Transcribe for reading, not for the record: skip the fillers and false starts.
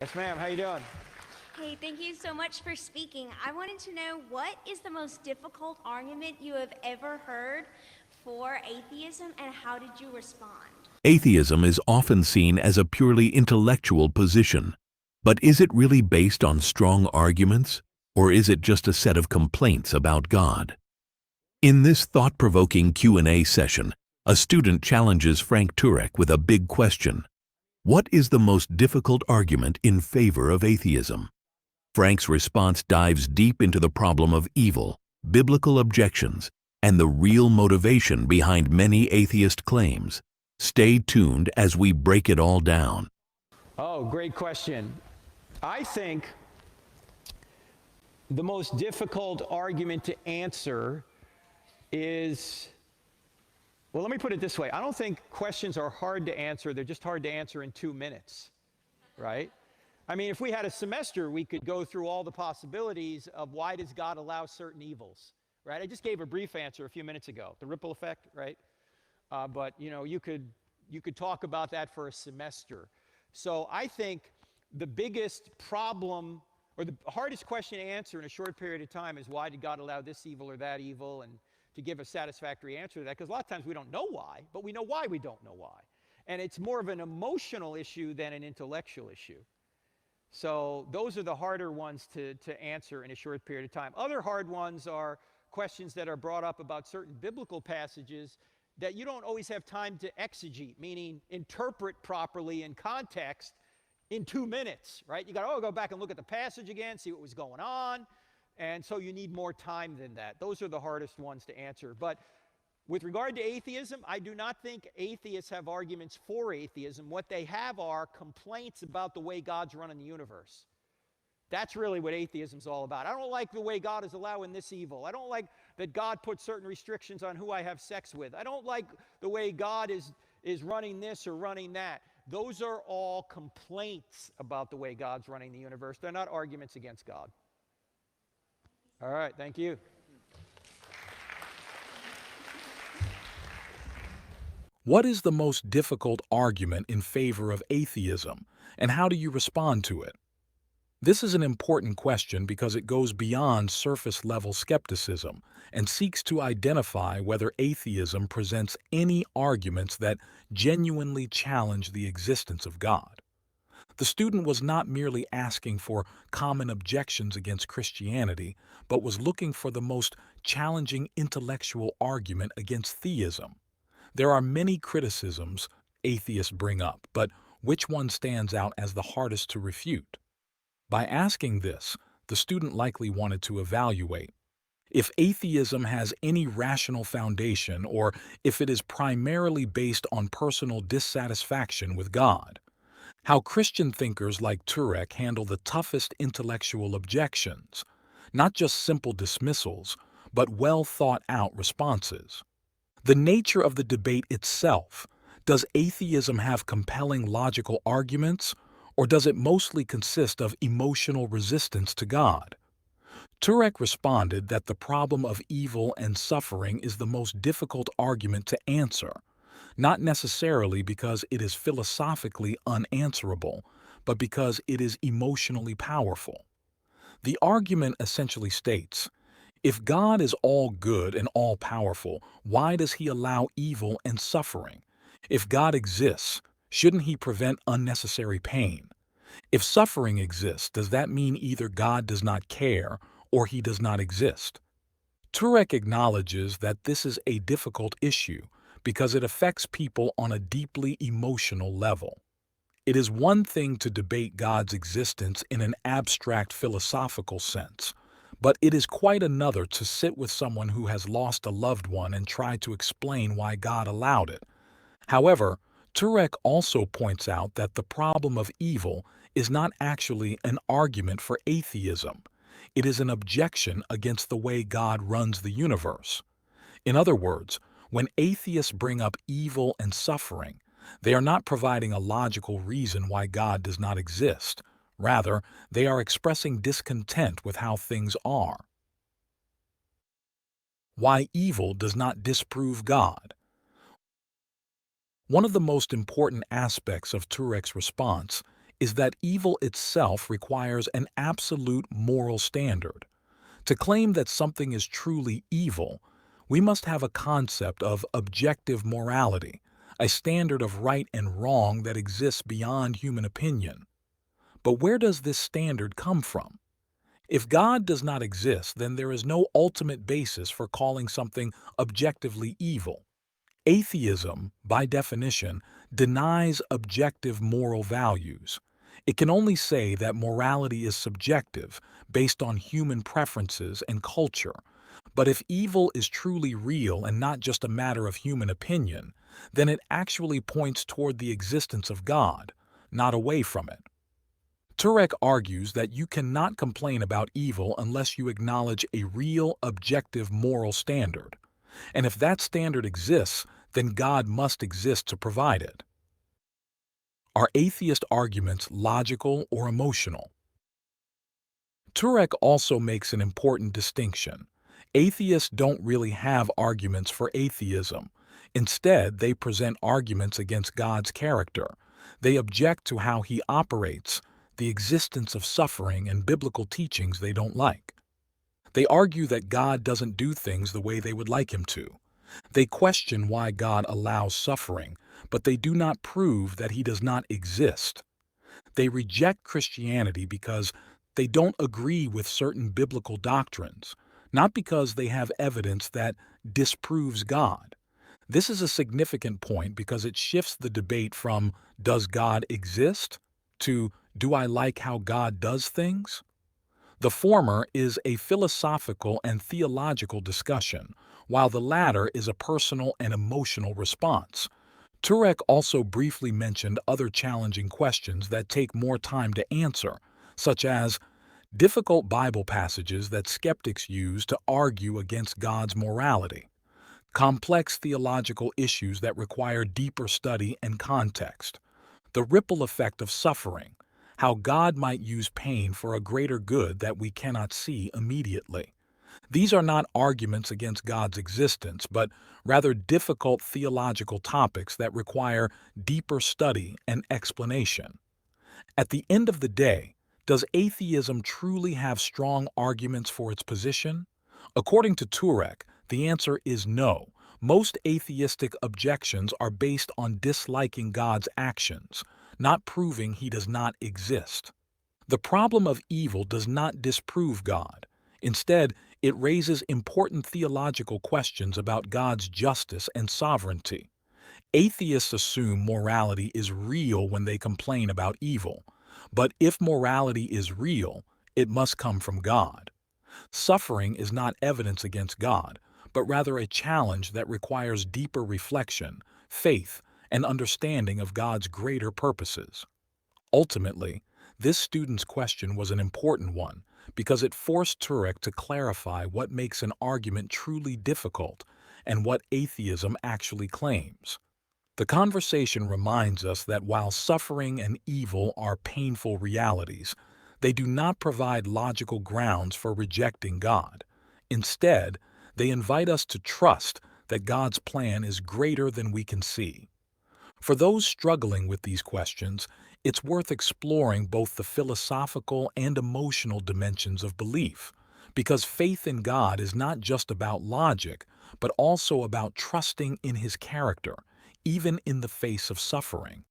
Yes, ma'am. How you doing? Hey, thank you so much for speaking. I wanted to know, what is the most difficult argument you have ever heard for atheism, and how did you respond? Atheism is often seen as a purely intellectual position. But is it really based on strong arguments, or is it just a set of complaints about God? In this thought-provoking Q&A session, a student challenges Frank Turek with a big question. What is the most difficult argument in favor of atheism? Frank's response dives deep into the problem of evil, biblical objections, and the real motivation behind many atheist claims. Stay tuned as we break it all down. Oh, great question. I think the most difficult argument to answer is, well, let me put it this way. I don't think questions are hard to answer. They're just hard to answer in 2 minutes, right? I mean, if we had a semester, we could go through all the possibilities of why does God allow certain evils, right? I just gave a brief answer a few minutes ago, the ripple effect, right? But you could talk about that for a semester. So I think the biggest problem, or the hardest question to answer in a short period of time, is why did God allow this evil or that evil, and to give a satisfactory answer to that, because a lot of times we don't know why, but we know why we don't know why. And it's more of an emotional issue than an intellectual issue. So those are the harder ones to answer in a short period of time. Other hard ones are questions that are brought up about certain biblical passages that you don't always have time to exegete, meaning interpret properly in context in 2 minutes, right? You got to go back and look at the passage again, see what was going on, and so you need more time than that. Those are the hardest ones to answer. But with regard to atheism, I do not think atheists have arguments for atheism. What they have are complaints about the way God's running the universe. That's really what atheism's all about. I don't like the way God is allowing this evil. I don't like that God put certain restrictions on who I have sex with. I don't like the way God is running this or running that. Those are all complaints about the way God's running the universe. They're not arguments against God. All right, thank you. What is the most difficult argument in favor of atheism, and how do you respond to it? This is an important question because it goes beyond surface-level skepticism and seeks to identify whether atheism presents any arguments that genuinely challenge the existence of God. The student was not merely asking for common objections against Christianity, but was looking for the most challenging intellectual argument against theism. There are many criticisms atheists bring up, but which one stands out as the hardest to refute? By asking this, the student likely wanted to evaluate if atheism has any rational foundation, or if it is primarily based on personal dissatisfaction with God. How Christian thinkers like Turek handle the toughest intellectual objections, not just simple dismissals, but well thought out responses. The nature of the debate itself. Does atheism have compelling logical arguments, or does it mostly consist of emotional resistance to God? Turek responded that the problem of evil and suffering is the most difficult argument to answer, not necessarily because it is philosophically unanswerable, but because it is emotionally powerful. The argument essentially states, if God is all good and all powerful, why does he allow evil and suffering? If God exists, shouldn't he prevent unnecessary pain? If suffering exists, does that mean either God does not care or he does not exist? Turek acknowledges that this is a difficult issue because it affects people on a deeply emotional level. It is one thing to debate God's existence in an abstract philosophical sense, but it is quite another to sit with someone who has lost a loved one and try to explain why God allowed it. However, Turek also points out that the problem of evil is not actually an argument for atheism. It is an objection against the way God runs the universe. In other words, when atheists bring up evil and suffering, they are not providing a logical reason why God does not exist. Rather, they are expressing discontent with how things are. Why evil does not disprove God. One of the most important aspects of Turek's response is that evil itself requires an absolute moral standard. To claim that something is truly evil, we must have a concept of objective morality, a standard of right and wrong that exists beyond human opinion. But where does this standard come from? If God does not exist, then there is no ultimate basis for calling something objectively evil. Atheism, by definition, denies objective moral values. It can only say that morality is subjective, based on human preferences and culture. But if evil is truly real and not just a matter of human opinion, then it actually points toward the existence of God, not away from it. Turek argues that you cannot complain about evil unless you acknowledge a real, objective moral standard. And if that standard exists, then God must exist to provide it. Are atheist arguments logical or emotional? Turek also makes an important distinction. Atheists don't really have arguments for atheism. Instead, they present arguments against God's character. They object to how he operates, the existence of suffering, and biblical teachings they don't like. They argue that God doesn't do things the way they would like him to. They question why God allows suffering, but they do not prove that he does not exist. They reject Christianity because they don't agree with certain biblical doctrines, not because they have evidence that disproves God. This is a significant point because it shifts the debate from "Does God exist?" to "Do I like how God does things?" The former is a philosophical and theological discussion, while the latter is a personal and emotional response. Turek also briefly mentioned other challenging questions that take more time to answer, such as difficult Bible passages that skeptics use to argue against God's morality, complex theological issues that require deeper study and context, the ripple effect of suffering, how God might use pain for a greater good that we cannot see immediately. These are not arguments against God's existence, but rather difficult theological topics that require deeper study and explanation. At the end of the day, does atheism truly have strong arguments for its position? According to Turek, the answer is no. Most atheistic objections are based on disliking God's actions, not proving he does not exist. The problem of evil does not disprove God. Instead, it raises important theological questions about God's justice and sovereignty. Atheists assume morality is real when they complain about evil. But if morality is real, it must come from God. Suffering is not evidence against God, but rather a challenge that requires deeper reflection, faith, and understanding of God's greater purposes. Ultimately, this student's question was an important one because it forced Turek to clarify what makes an argument truly difficult and what atheism actually claims. The conversation reminds us that while suffering and evil are painful realities, they do not provide logical grounds for rejecting God. Instead, they invite us to trust that God's plan is greater than we can see. For those struggling with these questions, it's worth exploring both the philosophical and emotional dimensions of belief, because faith in God is not just about logic, but also about trusting in his character, even in the face of suffering.